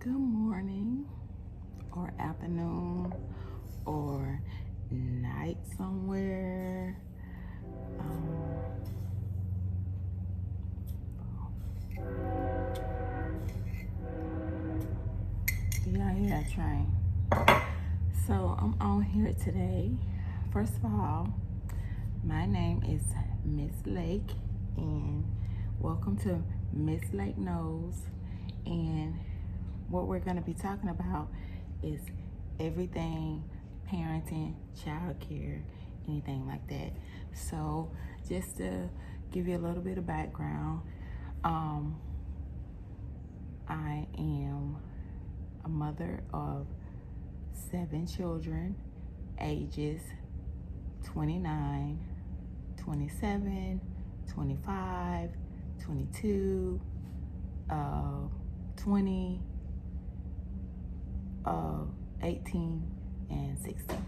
Good morning, or afternoon, or night somewhere. Do y'all hear that train? So I'm on here today. First of all, my name is Miss Lake, and welcome to Miss Lake Knows. And what we're going to be talking about is everything parenting, childcare, anything like that. So just to give you a little bit of background, I am a mother of 7 children, ages 29, 27, 25, 22, 20, 18, and 16.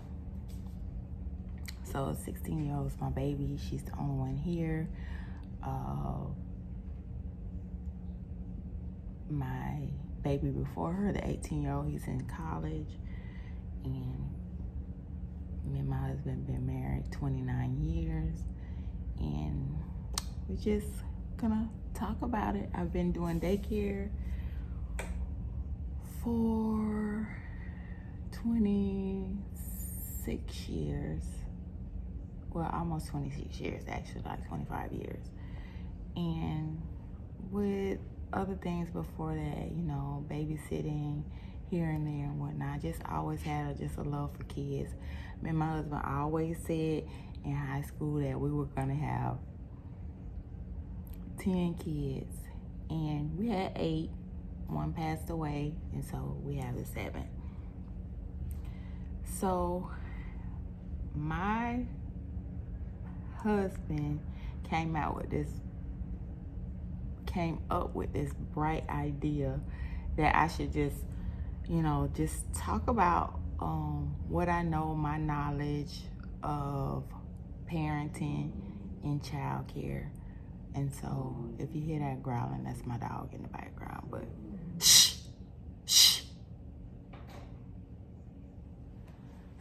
So 16-year-old is my baby. She's the only one here. My baby before her, the 18-year-old, he's in college. And me and my husband been married 29 years. And we're just gonna talk about it. I've been doing daycare for 26 years. Well, almost 26 years, actually, like 25 years. And with other things before that, babysitting here and there and whatnot. Just always had just a love for kids. Me and my husband always said in high school that we were gonna have 10 kids, and we had 8. One passed away, and so we have the 7. So my husband came up with this bright idea that I should just talk about what I know, my knowledge of parenting and childcare. And so if you hear that growling, that's my dog in the background, but shh, shh.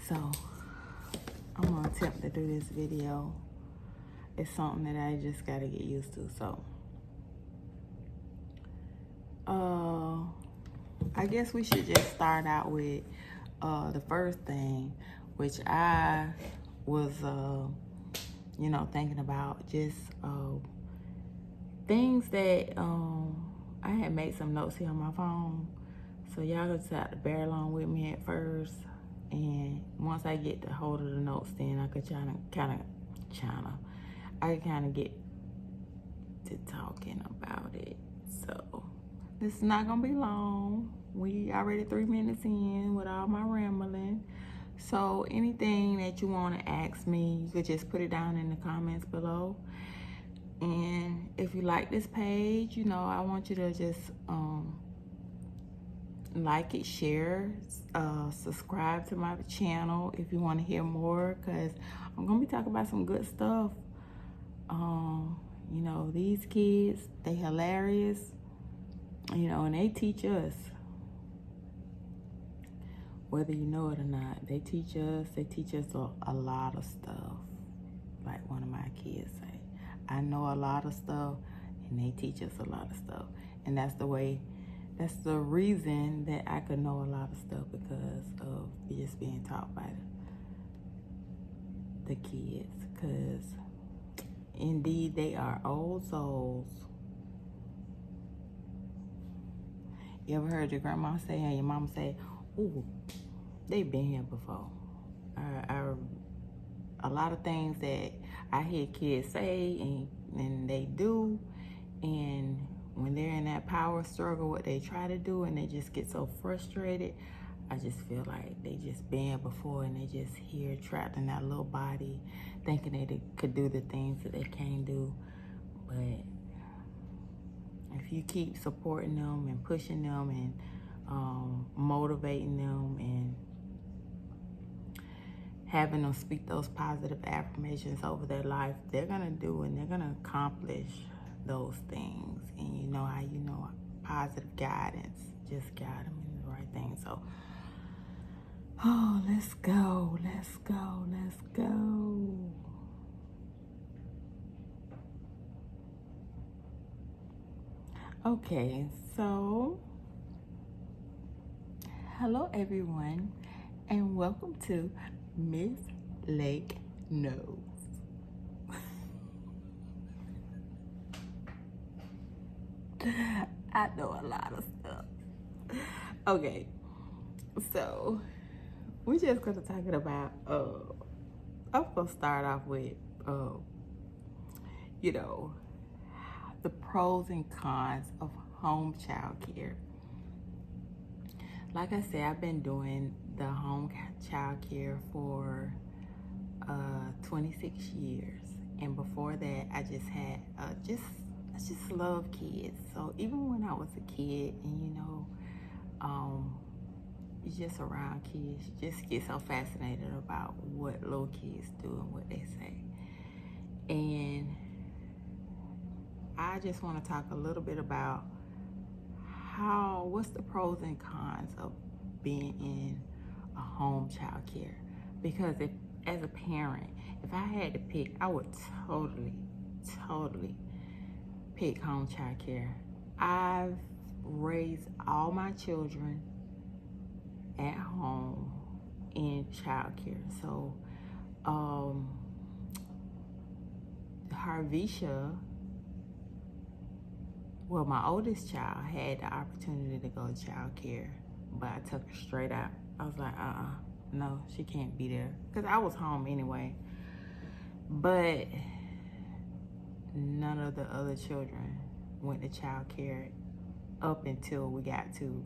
So I'm gonna attempt to do this video. It's something that I just gotta get used to. So I guess we should just start out with the first thing, which I was thinking about, just things that I had made some notes here on my phone. So y'all just have to bear along with me at first, and once I get the hold of the notes, then I could kind of get to talking about it. So this is not gonna be long. We already 3 minutes in with all my rambling. So anything that you want to ask me, you could just put it down in the comments below. And if you like this page, I want you to just like it, share, subscribe to my channel if you want to hear more, because I'm gonna be talking about some good stuff. These kids, they hilarious, and they teach us. Whether you know it or not, they teach us a lot of stuff. Like one of my kids say, I know a lot of stuff, and they teach us a lot of stuff. And that's the reason that I could know a lot of stuff, because of just being taught by the kids. Because indeed, they are old souls. You ever heard your grandma say and your mama say, ooh, they've been here before? A lot of things that I hear kids say and they do, and when they're in that power struggle, what they try to do, and they just get so frustrated, I just feel like they just been here before, and they just here trapped in that little body, thinking they could do the things that they can't do. But if you keep supporting them and pushing them and motivating them and having them speak those positive affirmations over their life, they're gonna do and they're gonna accomplish those things. And positive guidance just got them in the right thing. So, oh, let's go. Okay, so hello everyone, and welcome to Miss Lake Knows. I know a lot of stuff. Okay, so we're just gonna talk about I'm gonna start off with you know, the pros and cons of home child care. Like I said, I've been doing the home child care for 26 years, and before that I just had I just love kids. So even when I was a kid, and you're just around kids, you just get so fascinated about what little kids do and what they say. And I just want to talk a little bit about what's the pros and cons of being in a home child care. Because as a parent, if I had to pick, I would totally pick home child care. I've raised all my children at home in child care. So Harvisha, well, my oldest child had the opportunity to go to child care, but I took her straight out. I was like, no, she can't be there, because I was home anyway. But none of the other children went to child care up until we got to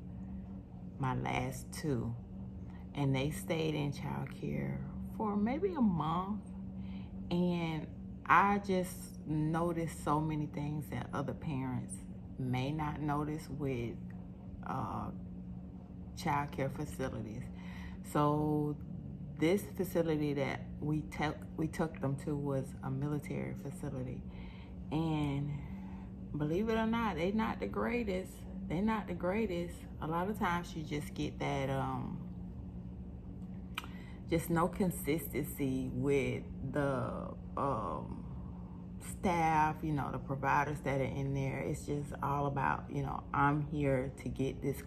my last two. And they stayed in child care for maybe a month. And I just noticed so many things that other parents may not notice with child care facilities. So this facility that we took them to was a military facility, and believe it or not, they're not the greatest. A lot of times you just get that just no consistency with the staff, the providers that are in there. It's just all about, I'm here to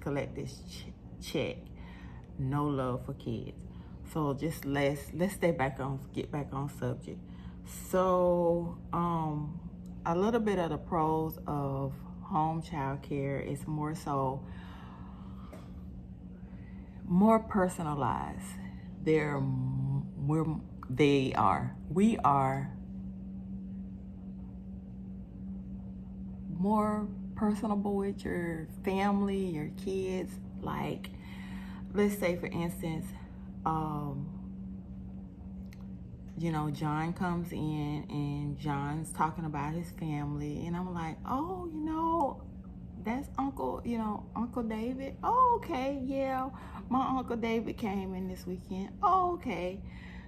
collect this check. No love for kids. So just let's get back on subject. So a little bit of the pros of home child care is more personalized. We are more personable with your family, your kids. Like, let's say for instance, John comes in and John's talking about his family, and I'm like, oh, that's Uncle David. Oh, okay, yeah, my Uncle David came in this weekend. Oh, okay.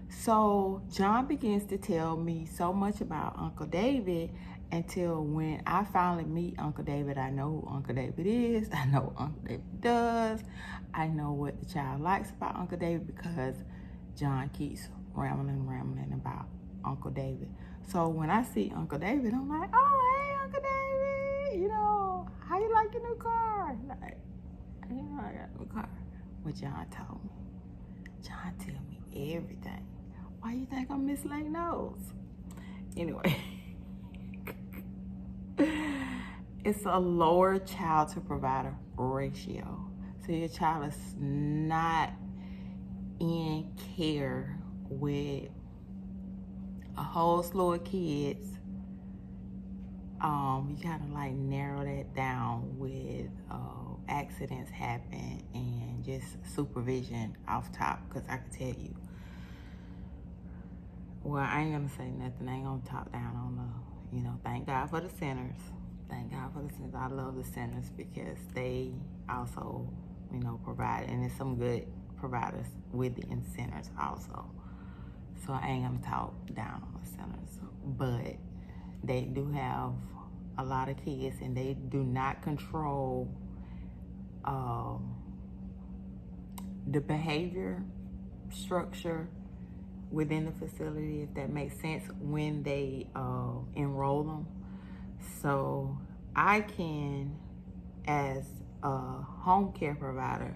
So John begins to tell me so much about Uncle David until when I finally meet Uncle David, I know who Uncle David is. I know what Uncle David does. I know what the child likes about Uncle David, because John keeps rambling about Uncle David. So when I see Uncle David, I'm like, oh, hey, Uncle David, how you like your new car? Like, I got a new car. What John told me. John tell me everything. Why you think I'm Miss Lake Knows? Anyway, it's a lower child to provider ratio. So your child is not in care with a whole slew of kids. You kind of like narrow that down with accidents happen and just supervision off top, because I can tell you, well, I ain't gonna say nothing. I ain't gonna talk down on thank God for the centers. I love the centers because they also, provide, and there's some good providers within centers also. So I ain't gonna talk down on the centers, but they do have a lot of kids, and they do not control the behavior structure within the facility, if that makes sense, when they enroll them. So I can, as a home care provider,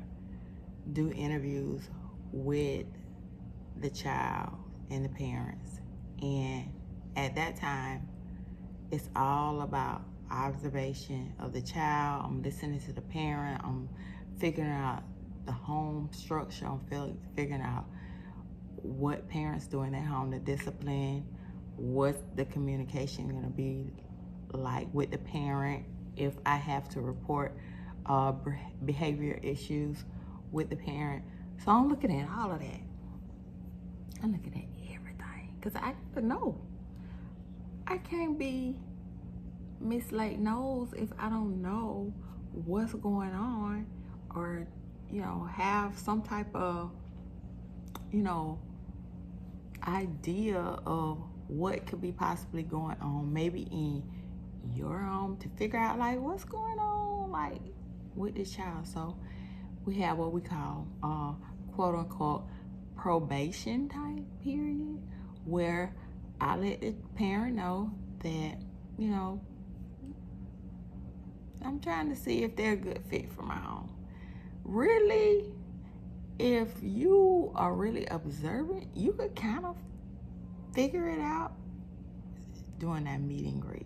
do interviews with the child and the parents. And at that time, it's all about observation of the child. I'm listening to the parent. I'm figuring out the home structure. I'm figuring out what parents do in their home, the discipline, what's the communication going to be like with the parent if I have to report behavior issues with the parent. So I'm looking at all of that. I'm looking at everything because I gotta know. I can't be Miss Lake Knows if I don't know what's going on, or have some type of idea of what could be possibly going on, maybe in your home, to figure out like what's going on like with this child. So we have what we call quote unquote probation type period, where I let the parent know that I'm trying to see if they're a good fit for my home. Really, if you are really observant, you could kind of figure it out during that meet and greet.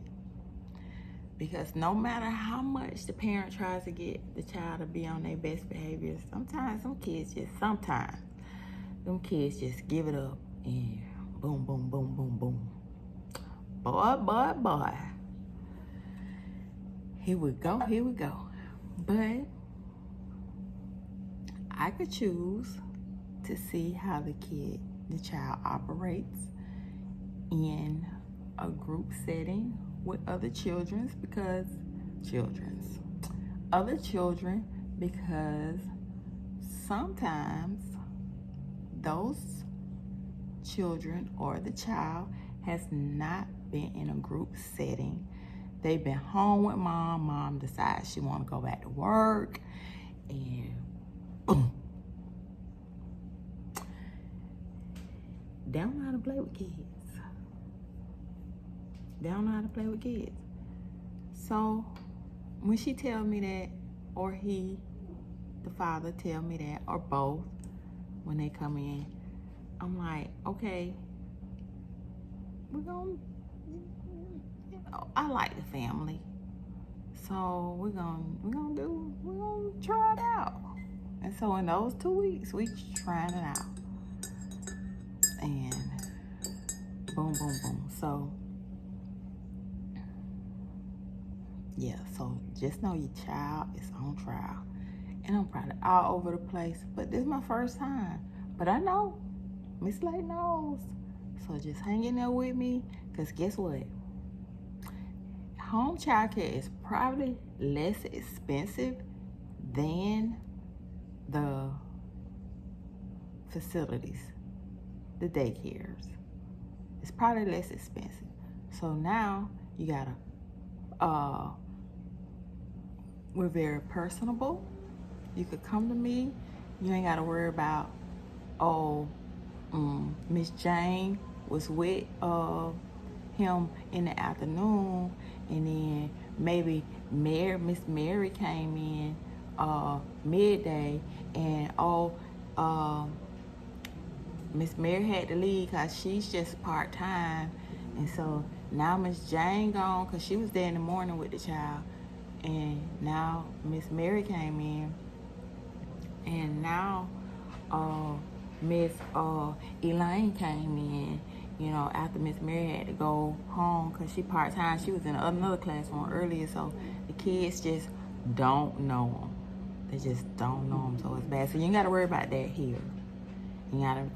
Because no matter how much the parent tries to get the child to be on their best behaviors, sometimes them kids just give it up and boom, boom, boom, boom, boom. Boy. Here we go. But I could choose to see how the child operates in a group setting with other children, because sometimes those children or the child has not been in a group setting. They've been home with mom. Mom decides she want to go back to work, and boom. They don't know how to play with kids. So when she tell me that, or the father tell me that, or both, when they come in, I'm like, okay, we're gonna, I like the family, so we're gonna try it out. And so in those 2 weeks, we trying it out, and boom, boom, boom. So yeah, so just know your child is on trial. And I'm probably all over the place, but this is my first time. But I know, Miss Lake knows. So just hang in there with me, because guess what? Home childcare is probably less expensive than the facilities, the daycares. It's probably less expensive. So now you gotta, we're very personable. You could come to me. You ain't gotta worry about, Miss Jane was with him in the afternoon, and then maybe Miss Mary came in midday, and Miss Mary had to leave because she's just part-time, and so now Miss Jane gone because she was there in the morning with the child, and now Miss Mary came in, and now Miss Elaine came in, after Miss Mary had to go home because she part-time. She was in another classroom earlier, so the kids just don't know them. They just don't know them, so it's bad. So you ain't got to worry about that here. You're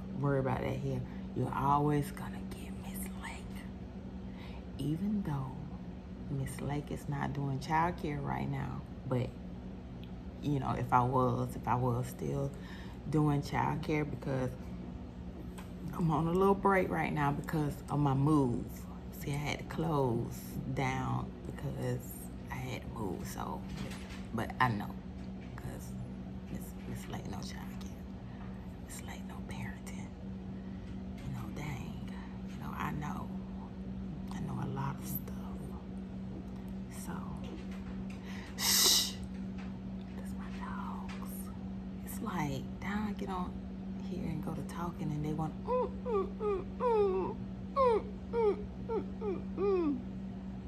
always gonna get Miss Lake. Even though Miss Lake is not doing childcare right now, but if I was still doing childcare, because I'm on a little break right now because of my move. See, I had to close down because I had to move. So, but I know, because it's like no child care. It's like no parenting. Dang. I know a lot of stuff. So, shh. That's my dogs. It's like, now I get on here and go to talking and they want,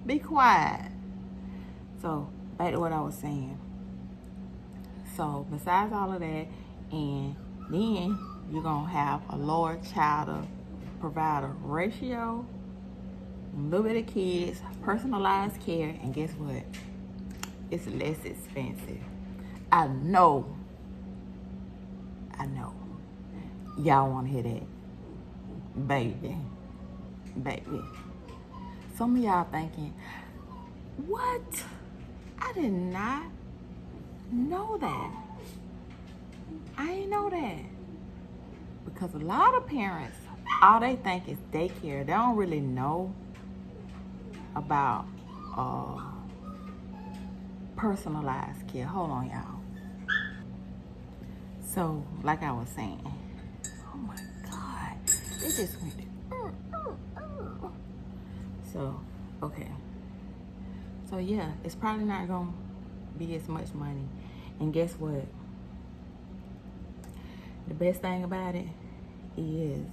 be quiet. So, back to what I was saying. So, besides all of that, and then you're going to have a lower child to provider ratio, a little bit of kids, personalized care, and guess what? It's less expensive. I know. Y'all want to hear that. Baby. Some of y'all thinking, what? I did not know that. I ain't know that. Because a lot of parents, all they think is daycare. They don't really know about personalized care. Hold on, y'all. So, like I was saying, oh my God, it just went. So, okay. So yeah, it's probably not gonna be as much money. And guess what? The best thing about it is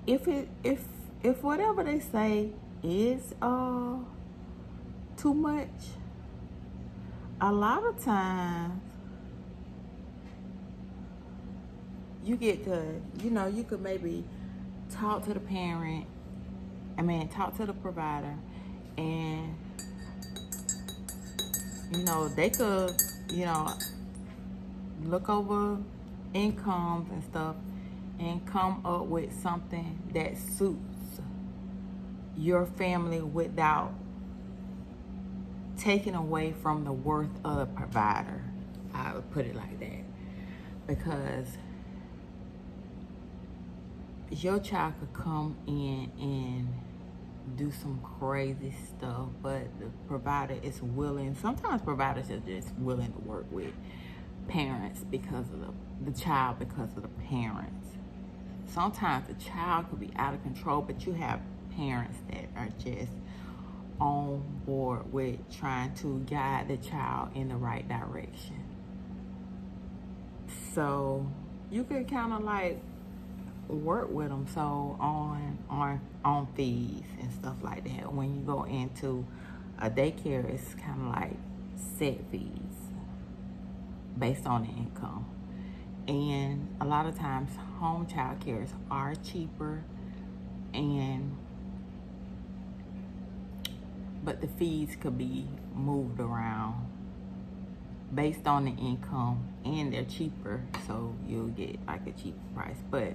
if whatever they say is too much, a lot of times you get to, you could maybe talk to the parent, talk to the provider, and they could, look over incomes and stuff and come up with something that suits your family without taking away from the worth of the provider. I would put it like that. Because your child could come in and do some crazy stuff, but the provider is willing. Sometimes providers are just willing to work with parents because of the child, because of the parents. Sometimes the child could be out of control, but you have parents that are just on board with trying to guide the child in the right direction. So you could kind of like work with them. So on fees and stuff like that. When you go into a daycare, it's kind of like set fees based on the income. And a lot of times home child cares are cheaper, but the fees could be moved around based on the income, and they're cheaper, so you'll get like a cheaper price. But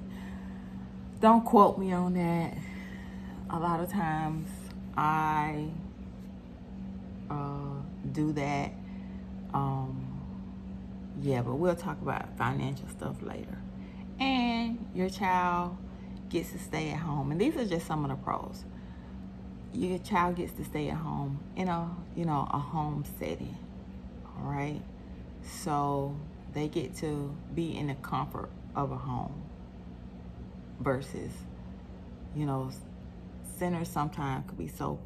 don't quote me on that. A lot of times I do that. Yeah, but we'll talk about financial stuff later. And your child gets to stay at home. And these are just some of the pros. Your child gets to stay at home in a home setting. All right. So they get to be in the comfort of a home versus, centers sometimes could be so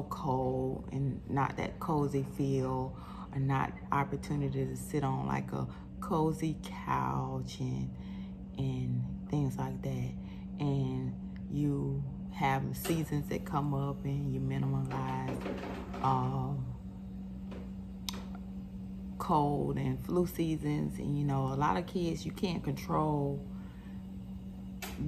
cold and not that cozy feel, or not opportunity to sit on like a cozy couch and things like that. And you have seasons that come up and you minimize cold and flu seasons. And a lot of kids, you can't control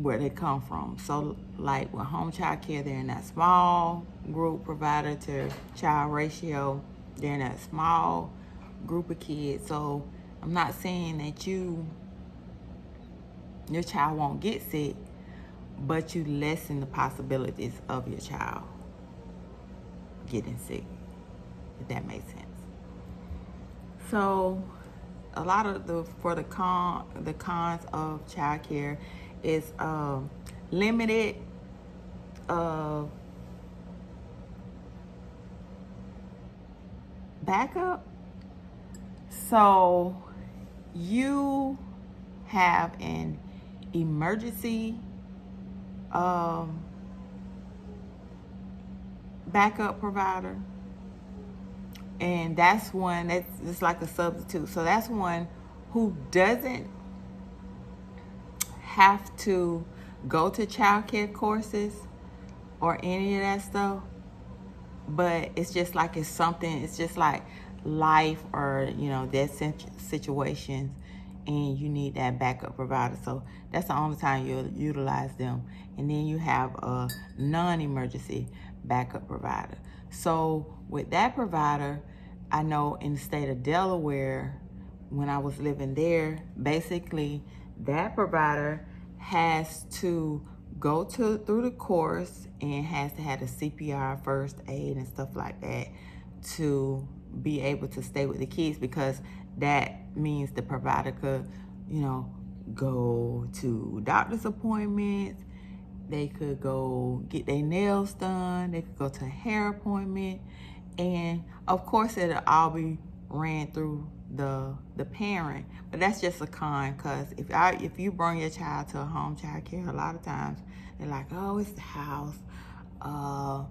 where they come from. So like with home child care, they're in that small group provider to child ratio. They're in that small group of kids. So I'm not saying that your child won't get sick, but you lessen the possibilities of your child getting sick, if that makes sense. So a lot of the cons of child care is limited backup. So you have an emergency backup provider, and that's one that's just like a substitute. So that's one who doesn't have to go to childcare courses or any of that stuff, but it's just like it's something, it's just like life or death situations, and you need that backup provider. So that's the only time you'll utilize them. And then you have a non-emergency backup provider. So with that provider, I know in the state of Delaware, when I was living there, basically that provider has to go through the course and has to have a CPR, first aid, and stuff like that to be able to stay with the kids, because that means the provider could, go to doctor's appointments, they could go get their nails done, they could go to a hair appointment, and of course it'll all be ran through the parent. But that's just a con, because if you bring your child to a home child care, a lot of times they're like, oh, it's the house, I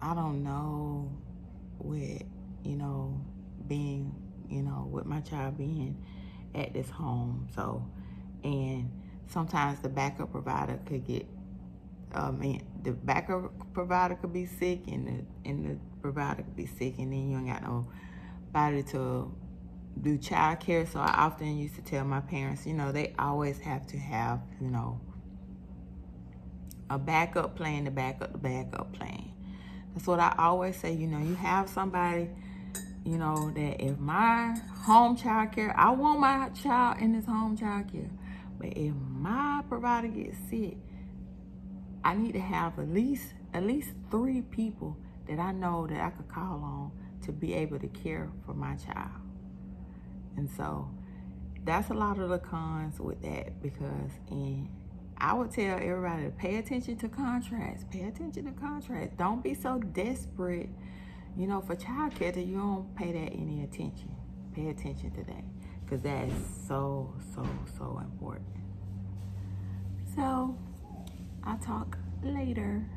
don't know, with being with my child being at this home. So, and sometimes the backup provider could get the backup provider could be sick, and the provider could be sick, and then you ain't got nobody to do child care. So I often used to tell my parents, they always have to have, a backup plan to back up the backup plan. That's what I always say. You have somebody, that if my home child care, I want my child in this home child care, but if my provider gets sick, I need to have at least 3 people that I know that I could call on to be able to care for my child. And so that's a lot of the cons with that, because I would tell everybody to pay attention to contracts. Pay attention to contracts. Don't be so desperate, for childcare that you don't pay that any attention. Pay attention to that, because that is so, so, so important. So I'll talk later.